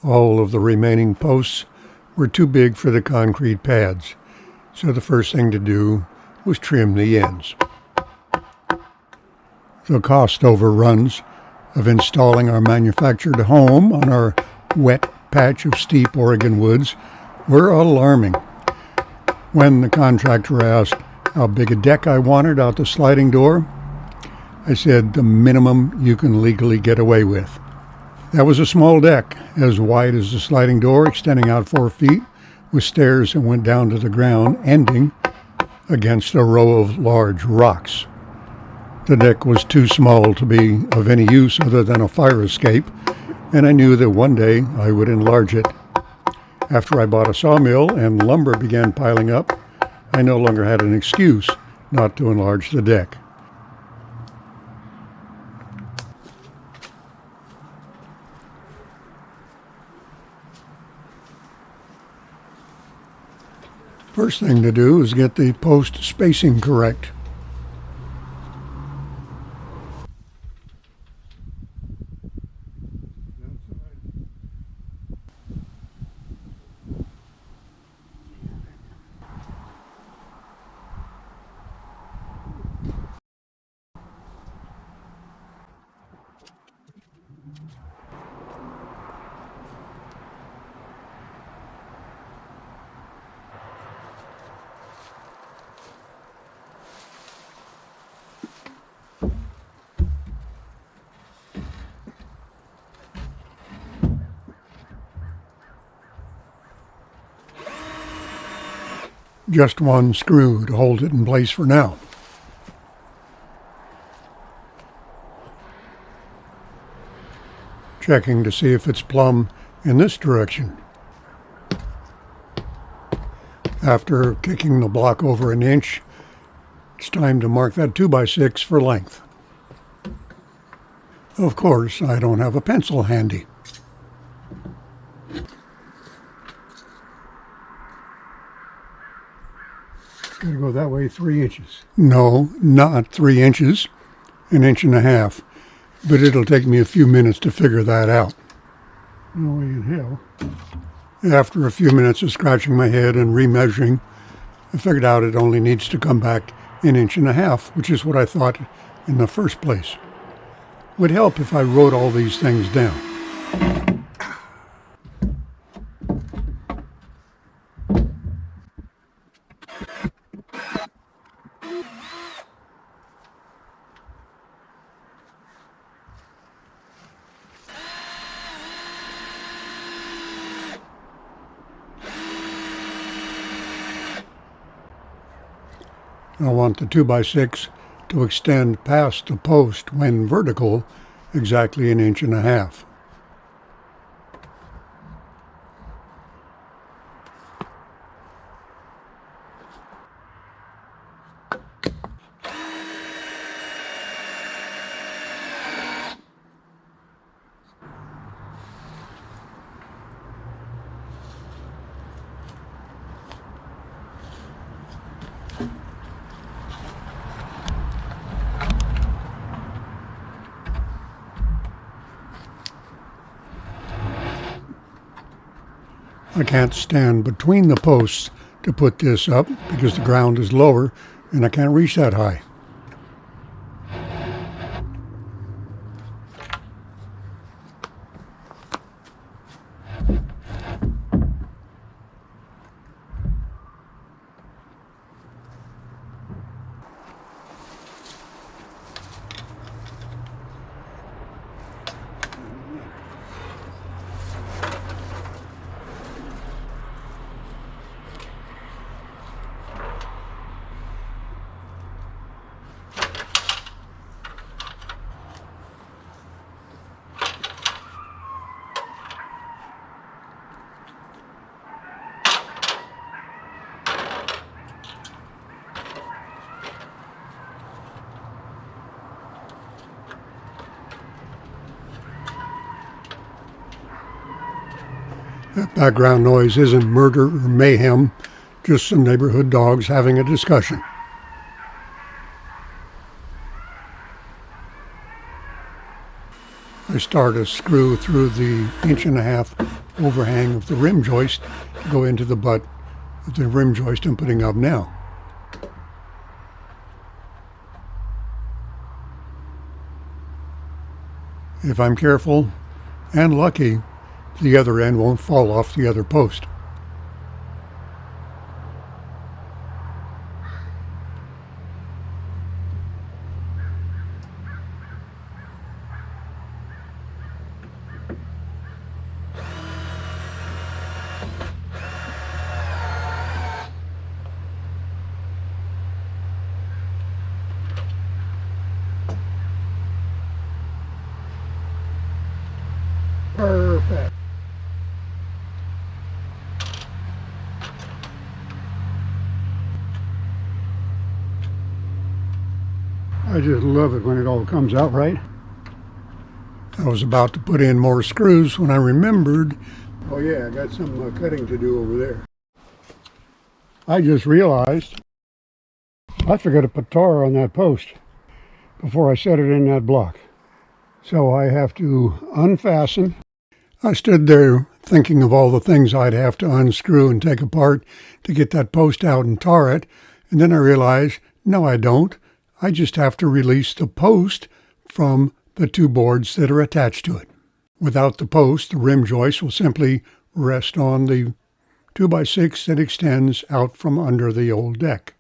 All of the remaining posts were too big for the concrete pads, so the first thing to do was trim the ends. The cost overruns of installing our manufactured home on our wet patch of steep Oregon woods were alarming. When the contractor asked how big a deck I wanted out the sliding door, I said the minimum you can legally get away with. That was a small deck, as wide as the sliding door, extending out 4 feet, with stairs that went down to the ground, ending against a row of large rocks. The deck was too small to be of any use other than a fire escape, and I knew that one day I would enlarge it. After I bought a sawmill and lumber began piling up, I no longer had an excuse not to enlarge the deck. First thing to do is get the post spacing correct. Just one screw to hold it in place for now. Checking to see if it's plumb in this direction. After kicking the block over an inch, it's time to mark that 2x6 for length. Of course, I don't have a pencil handy. Gotta go that way 3 inches. No, not 3 inches, 1.5 inches. But it'll take me a few minutes to figure that out. No way in hell. After a few minutes of scratching my head and remeasuring, I figured out it only needs to come back 1.5 inches, which is what I thought in the first place. Would help if I wrote all these things down. I want the 2x6 to extend past the post when vertical exactly 1.5 inches. I can't stand between the posts to put this up because the ground is lower and I can't reach that high. That background noise isn't murder or mayhem, just some neighborhood dogs having a discussion. I start a screw through the 1.5 inch overhang of the rim joist to go into the butt of the rim joist I'm putting up now. If I'm careful and lucky, the other end won't fall off the other post. Perfect. I just love it when it all comes out right. I was about to put in more screws when I remembered, oh yeah, I got some cutting to do over there. I just realized I forgot to put tar on that post before I set it in that block. So I have to unfasten. I stood there thinking of all the things I'd have to unscrew and take apart to get that post out and tar it, and then I realized, no I don't. I just have to release the post from the two boards that are attached to it. Without the post, the rim joist will simply rest on the 2x6 that extends out from under the old deck.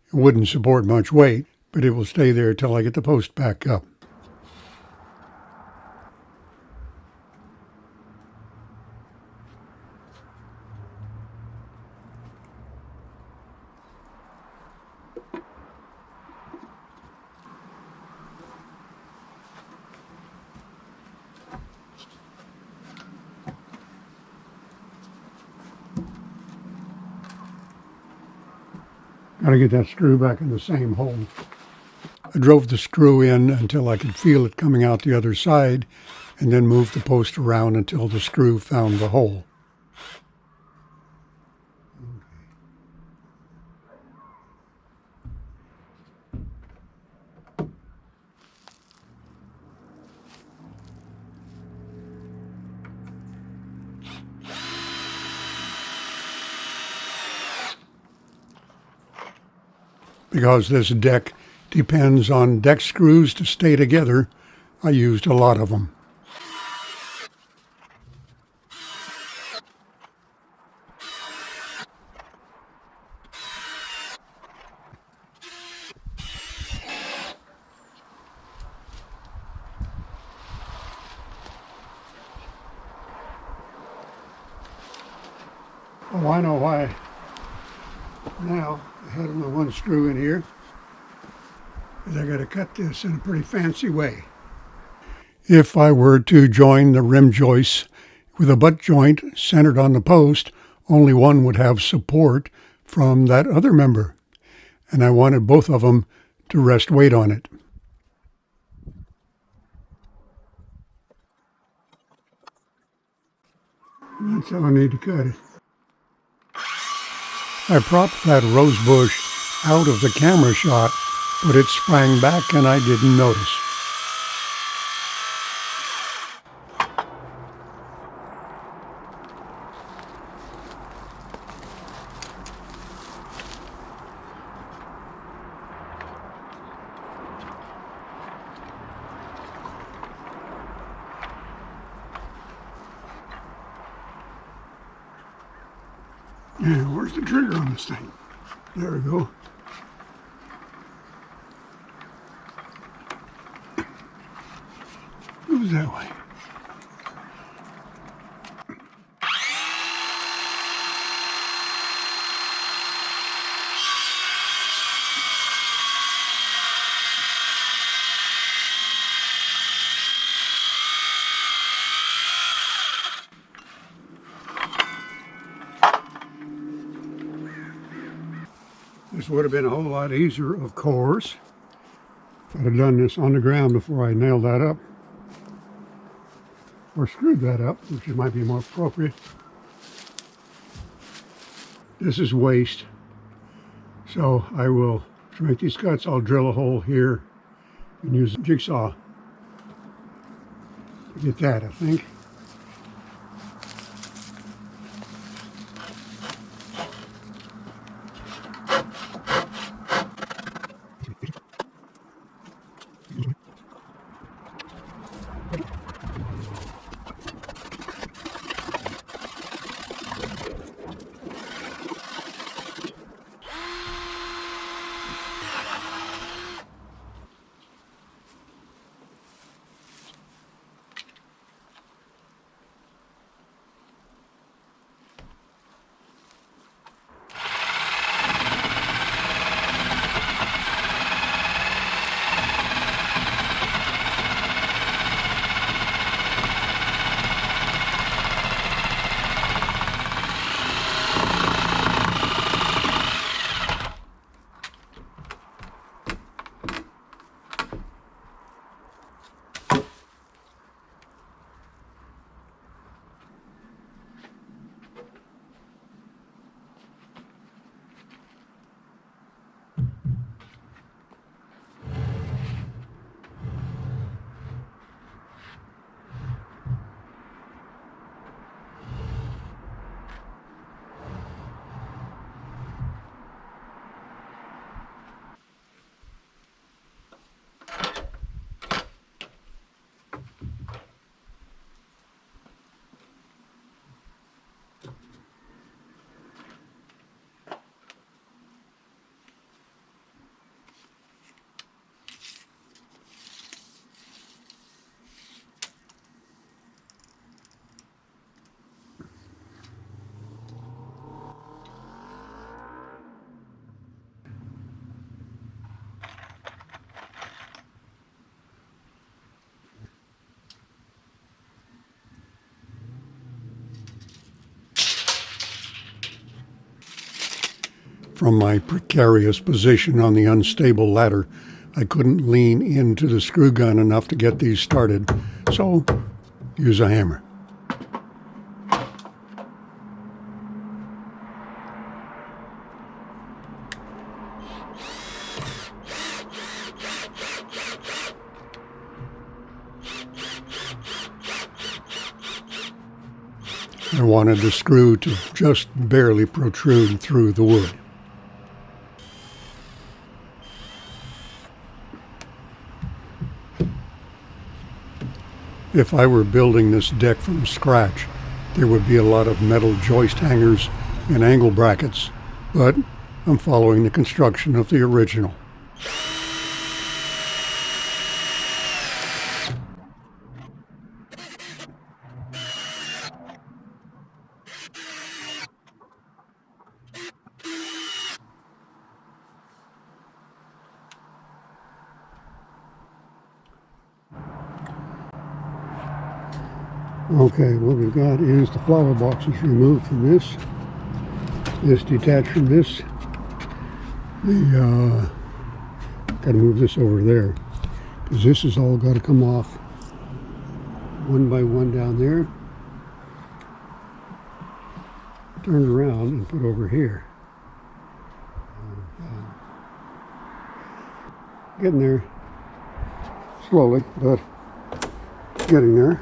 It wouldn't support much weight, but it will stay there till I get the post back up. Got to get that screw back in the same hole. I drove the screw in until I could feel it coming out the other side, and then moved the post around until the screw found the hole. Because this deck depends on deck screws to stay together, I used a lot of them. Oh, I know why. Now, I had only one screw in here, because I got to cut this in a pretty fancy way. If I were to join the rim joists with a butt joint centered on the post, only one would have support from that other member, and I wanted both of them to rest weight on it. That's how I need to cut it. I propped that rose bush out of the camera shot, but it sprang back and I didn't notice. Yeah, where's the trigger on this thing? There we go. Moves that way. This would have been a whole lot easier, of course, if I'd have done this on the ground before I nailed that up, or screwed that up, which might be more appropriate. This is waste, so I will, to make these cuts, I'll drill a hole here and use a jigsaw to get that, I think. from my precarious position on the unstable ladder, I couldn't lean into the screw gun enough to get these started, so use a hammer. I wanted the screw to just barely protrude through the wood. If I were building this deck from scratch, there would be a lot of metal joist hangers and angle brackets, but I'm following the construction of the original. Okay, what we've got is the flower boxes removed from this detached from this. Got to move this over there because this has all got to come off one by one down there, turn around and put over here. Getting there slowly, but getting there.